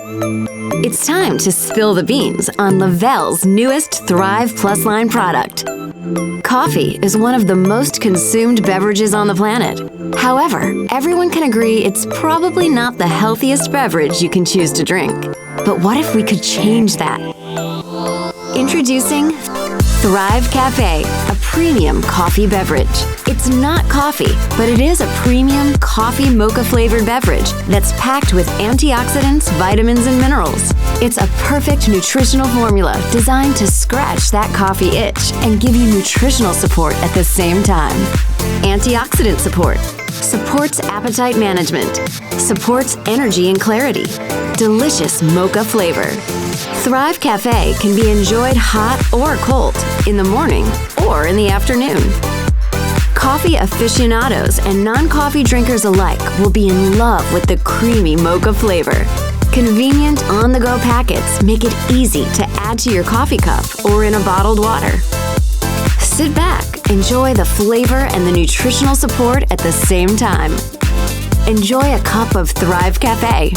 It's time to spill the beans on Le-Vel's newest Thrive Plus line product. Coffee is one of the most consumed beverages on the planet. However, everyone can agree it's probably not the healthiest beverage you can choose to drink. But what if we could change that? Introducing Thrive Café, a premium coffee beverage. It's not coffee, but it is a premium coffee mocha-flavored beverage that's packed with antioxidants, vitamins, and minerals. It's a perfect nutritional formula designed to scratch that coffee itch and give you nutritional support at the same time. Antioxidant support supports appetite management, supports energy and clarity. Delicious mocha flavor. Thrive Café can be enjoyed hot or cold, in the morning or in the afternoon. Coffee aficionados and non-coffee drinkers alike will be in love with the creamy mocha flavor. Convenient on-the-go packets make it easy to add to your coffee cup or in a bottled water. Sit back, enjoy the flavor and the nutritional support at the same time. Enjoy a cup of Thrive Café.